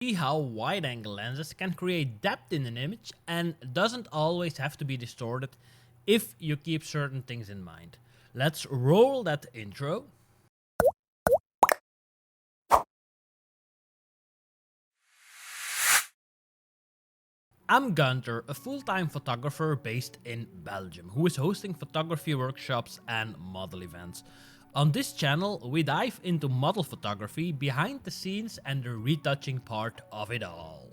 See how wide-angle lenses can create depth in an image and doesn't always have to be distorted if you keep certain things in mind. Let's roll that intro. I'm Gunter, a full-time photographer based in Belgium, who is hosting photography workshops and model events. On this channel, we dive into model photography, behind the scenes and the retouching part of it all.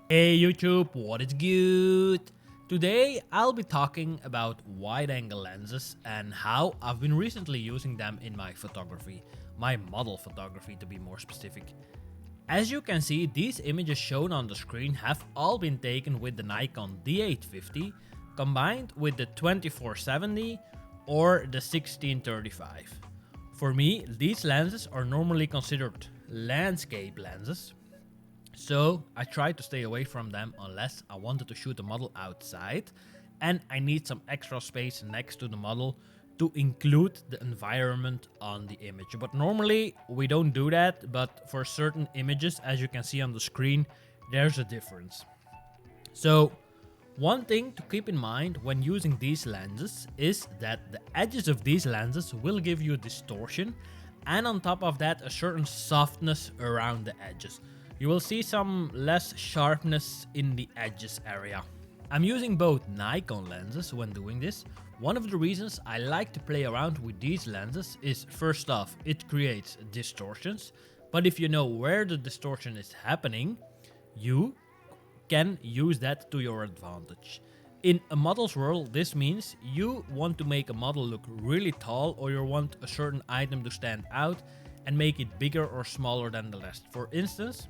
Hey YouTube, what is good? Today I'll be talking about wide-angle lenses and how I've been recently using them in my photography, my model photography to be more specific. As you can see, these images shown on the screen have all been taken with the Nikon D850 combined with the 2470 or the 1635. For me, these lenses are normally considered landscape lenses, so I try to stay away from them unless I wanted to shoot a model outside and I need some extra space next to the model to include the environment on the image. But normally we don't do that, but for certain images, as you can see on the screen, there's a difference. So one thing to keep in mind when using these lenses is that the edges of these lenses will give you distortion, and on top of that a certain softness around the edges. You will see some less sharpness in the edges area. I'm using both Nikon lenses when doing this. One of the reasons I like to play around with these lenses is, first off, it creates distortions, but if you know where the distortion is happening, you can use that to your advantage. In a model's world, this means you want to make a model look really tall, or you want a certain item to stand out and make it bigger or smaller than the rest. For instance,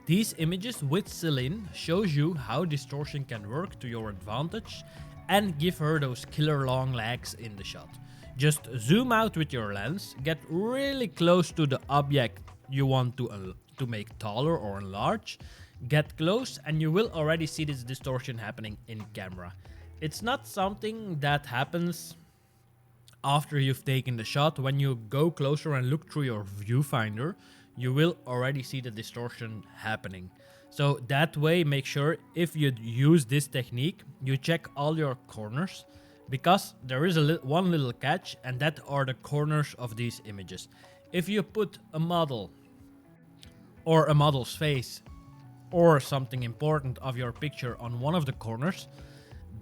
these images with Celine shows you how distortion can work to your advantage and give her those killer long legs in the shot. Just zoom out with your lens, get really close to the object you want to make taller or enlarge, get close, and you will already see this distortion happening in camera. It's not something that happens after you've taken the shot. When you go closer and look through your viewfinder, you will already see the distortion happening. So that way, make sure if you use this technique, you check all your corners, because there is one little catch, and that are the corners of these images. If you put a model or a model's face or something important of your picture on one of the corners,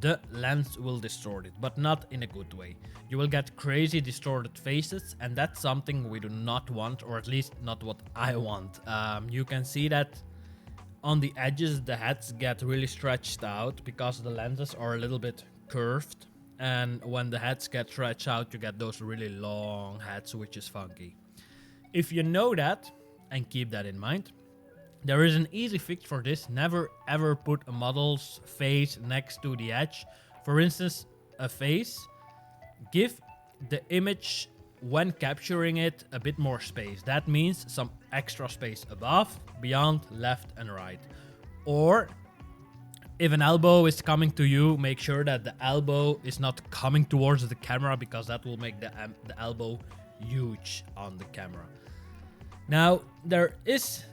the lens will distort it, but not in a good way. You will get crazy distorted faces, and that's something we do not want, or at least not what I want. You can see that on the edges the heads get really stretched out because the lenses are a little bit curved, and when the heads get stretched out you get those really long heads, which is funky. If you know that and keep that in mind, there is an easy fix for this. Never ever put a model's face next to the edge. For instance, a face, give the image, when capturing it, a bit more space. That means some extra space above, beyond, left and right. Or if an elbow is coming to you, make sure that the elbow is not coming towards the camera, because that will make the elbow huge on the camera. Now, there is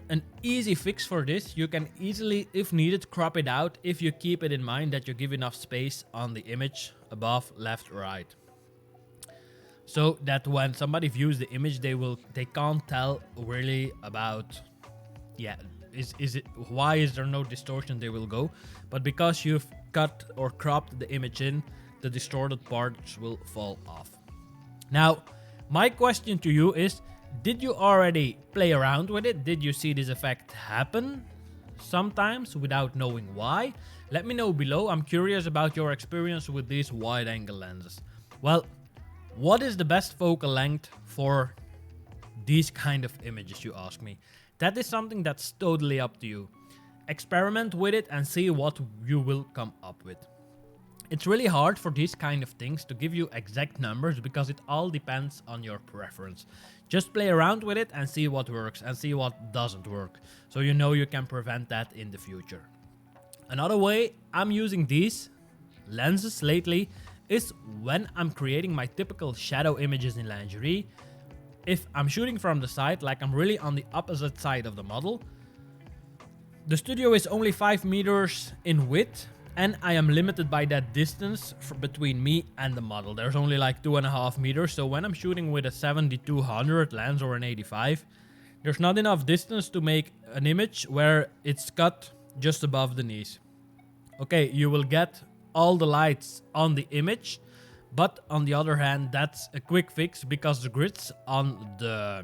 an easy fix for this. You can easily, if needed, crop it out if you keep it in mind that you give enough space on the image above, left, right, so that when somebody views the image, they can't tell really about, why is there no distortion, they will go. But because you've cut or cropped the image in, the distorted parts will fall off. Now, my question to you is, did you already play around with it? Did you see this effect happen sometimes without knowing why? Let me know below. I'm curious about your experience with these wide-angle lenses. Well, what is the best focal length for these kind of images, you ask me? That is something that's totally up to you. Experiment with it and see what you will come up with. It's really hard for these kind of things to give you exact numbers, because it all depends on your preference. Just play around with it and see what works and see what doesn't work, so you know you can prevent that in the future. Another way I'm using these lenses lately is when I'm creating my typical shadow images in lingerie. if I'm shooting from the side, like I'm really on the opposite side of the model, the studio is only 5 meters in width, and I am limited by that distance between me and the model. There's only like 2.5 meters, so when I'm shooting with a 70-200 lens or an 85, there's not enough distance to make an image where it's cut just above the knees. Okay, you will get all the lights on the image, but on the other hand, that's a quick fix because the grids on the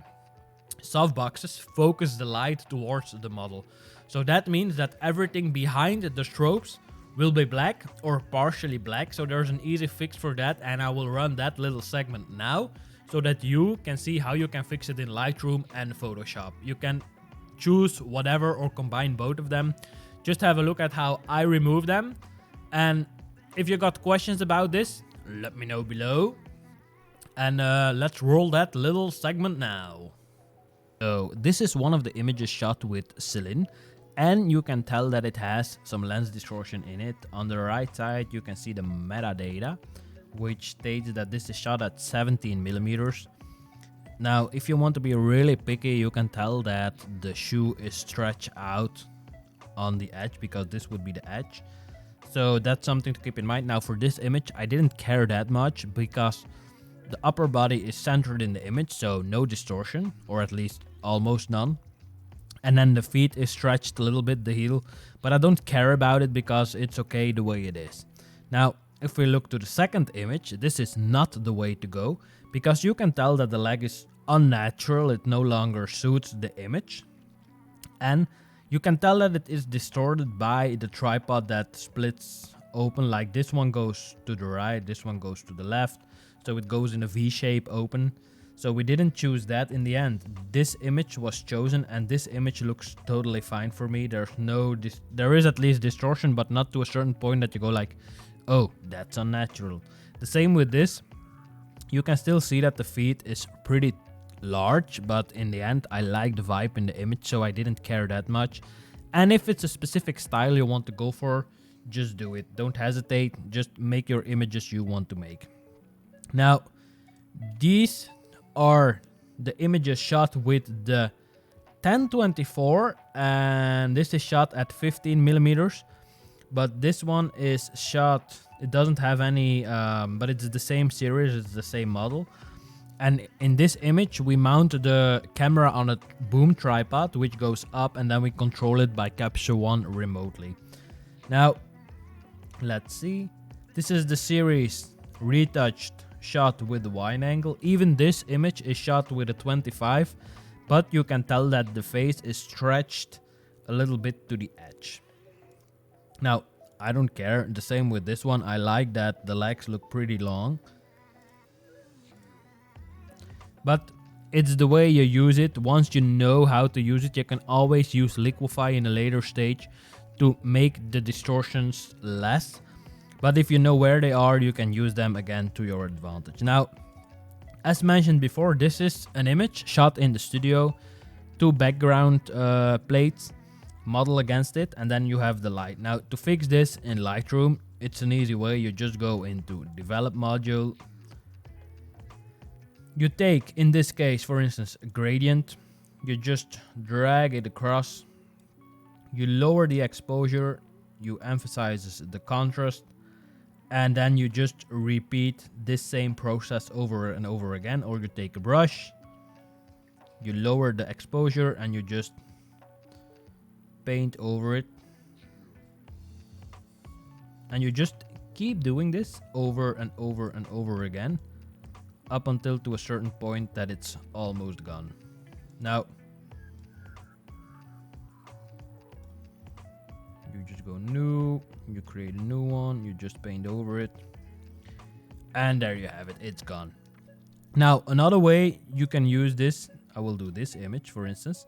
softboxes focus the light towards the model. So that means that everything behind the strobes will be black or partially black. So there's an easy fix for that, and I will run that little segment now so that you can see how you can fix it in Lightroom and Photoshop. You can choose whatever or combine both of them. Just have a look at how I remove them. And if you got questions about this, let me know below. And let's roll that little segment now. So this is one of the images shot with Celine, and you can tell that it has some lens distortion in it. On the right side, you can see the metadata, which states that this is shot at 17 millimeters. Now, if you want to be really picky, you can tell that the shoe is stretched out on the edge, because this would be the edge. So that's something to keep in mind. Now, for this image, I didn't care that much because the upper body is centered in the image, so no distortion, or at least almost none. And then the feet is stretched a little bit, the heel, but I don't care about it because it's okay the way it is. Now, if we look to the second image, this is not the way to go, because you can tell that the leg is unnatural, it no longer suits the image. And you can tell that it is distorted by the tripod that splits open, like this one goes to the right, this one goes to the left, so it goes in a V shape open. So we didn't choose that in the end. This image was chosen, and this image looks totally fine for me. There is at least distortion, but not to a certain point that you go like, oh, that's unnatural. The same with this. You can still see that the feet is pretty large, but in the end, I like the vibe in the image, so I didn't care that much. And if it's a specific style you want to go for, just do it. Don't hesitate. Just make your images you want to make. Now, these are the images shot with the 1024, and this is shot at 15 millimeters. But this one is shot, it doesn't have any, but it's the same series, it's the same model. And in this image, we mount the camera on a boom tripod, which goes up, and then we control it by Capture One remotely. Now, let's see. This is the series retouched, shot with the wide angle. Even this image is shot with a 25, but you can tell that the face is stretched a little bit to the edge. Now, I don't care. The same with this one. I like that the legs look pretty long. But it's the way you use it. Once you know how to use it, you can always use Liquify in a later stage to make the distortions less. But if you know where they are, you can use them again to your advantage. Now, as mentioned before, this is an image shot in the studio. 2 background plates, model against it, and then you have the light. Now, to fix this in Lightroom, it's an easy way. You just go into Develop Module. You take, in this case, for instance, a gradient. You just drag it across. You lower the exposure. You emphasize the contrast. And then you just repeat this same process over and over again. Or you take a brush, you lower the exposure, and you just paint over it. And you just keep doing this over and over and over again, up until to a certain point that it's almost gone. Now, you just go new, you create a new one, you just paint over it, and there you have it, it's gone. Now, another way you can use this, I will do this image for instance.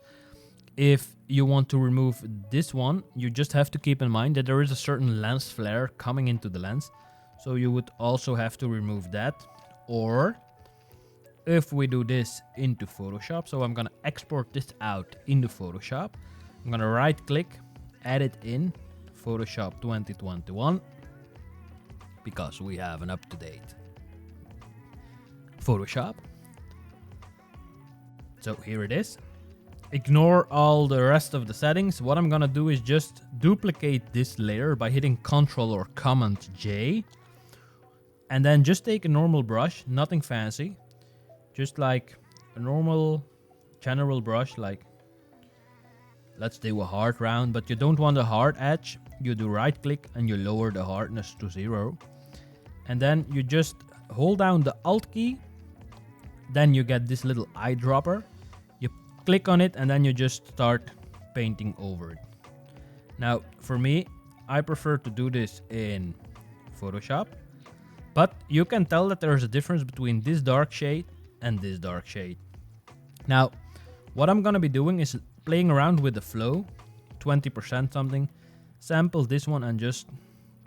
If you want to remove this one, you just have to keep in mind that there is a certain lens flare coming into the lens, so you would also have to remove that. Or if we do this into Photoshop, so I'm gonna export this out into Photoshop, I'm gonna right click, edit in Photoshop 2021, because we have an up-to-date Photoshop. So here it is. Ignore all the rest of the settings. What I'm gonna do is just duplicate this layer by hitting Ctrl or Command J. And then just take a normal brush, nothing fancy. Just like a normal general brush, like let's do a hard round, but you don't want a hard edge. You do right click and you lower the hardness to 0. And then you just hold down the Alt key. Then you get this little eyedropper. You click on it and then you just start painting over it. Now, for me, I prefer to do this in Photoshop. But you can tell that there's a difference between this dark shade and this dark shade. Now, what I'm gonna be doing is playing around with the flow, 20% something, sample this one and just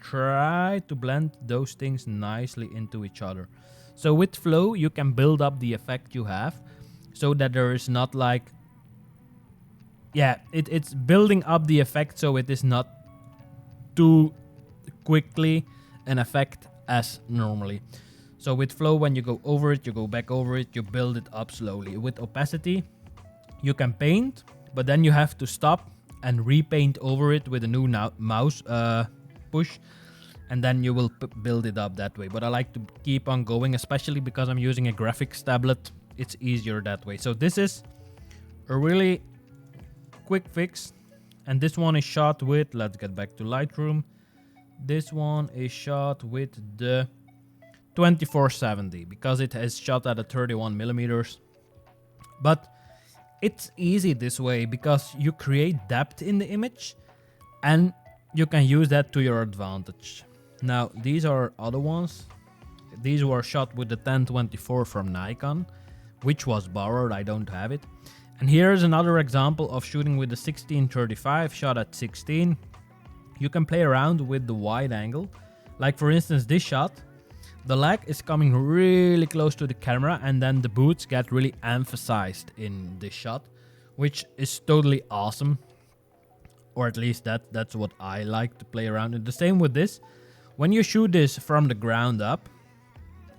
try to blend those things nicely into each other. So with flow, you can build up the effect you have so that there is not like, yeah, it's building up the effect so it is not too quickly an effect as normally. So with flow, when you go over it, you go back over it, you build it up slowly. With opacity, you can paint, but then you have to stop and repaint over it with a new mouse push, and then you will build it up that way. But I like to keep on going, especially because I'm using a graphics tablet. It's easier that way. So this is a really quick fix, and this one is shot with, let's get back to Lightroom. This one is shot with the 2470 because it is shot at a 31mm. But it's easy this way because you create depth in the image and you can use that to your advantage. Now, these are other ones. These were shot with the 1024 from Nikon, which was borrowed, I don't have it. And here's another example of shooting with the 1635 shot at 16. You can play around with the wide angle. Like for instance, this shot, the leg is coming really close to the camera and then the boots get really emphasized in this shot, which is totally awesome. Or at least that's what I like to play around with. The same with this. When you shoot this from the ground up,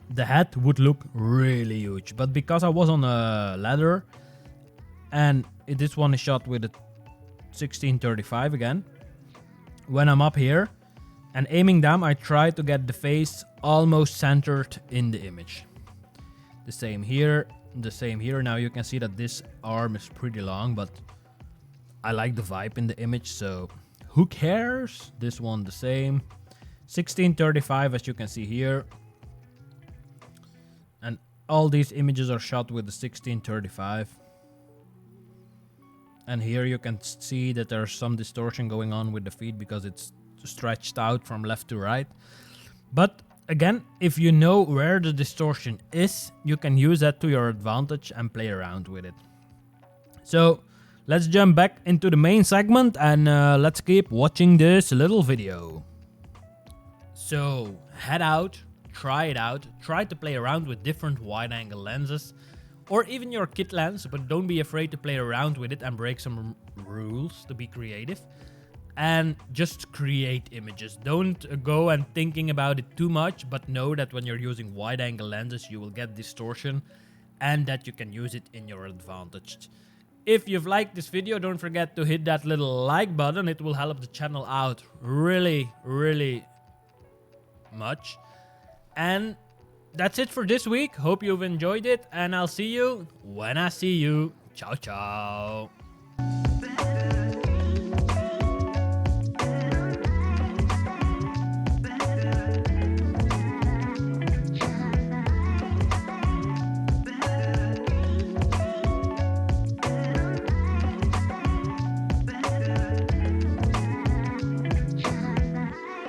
the head would look really huge. But because I was on a ladder and this one is shot with a 1635 again, when I'm up here and aiming down, I try to get the face almost centered in the image. The same here, the same here. Now you can see that this arm is pretty long, but I like the vibe in the image, so who cares? This one the same. 1635 as you can see here. And all these images are shot with the 1635. And here you can see that there's some distortion going on with the feet because it's stretched out from left to right. But again, if you know where the distortion is, you can use that to your advantage and play around with it. So let's jump back into the main segment and let's keep watching this little video. So head out, try it out, try to play around with different wide angle lenses. Or even your kit lens, but don't be afraid to play around with it and break some rules to be creative. And just create images. Don't go and thinking about it too much, but know that when you're using wide angle lenses, you will get distortion and that you can use it in your advantage. If you've liked this video, don't forget to hit that little like button. It will help the channel out really, really much. And that's it for this week. Hope you've enjoyed it, and I'll see you when I see you. Ciao, ciao.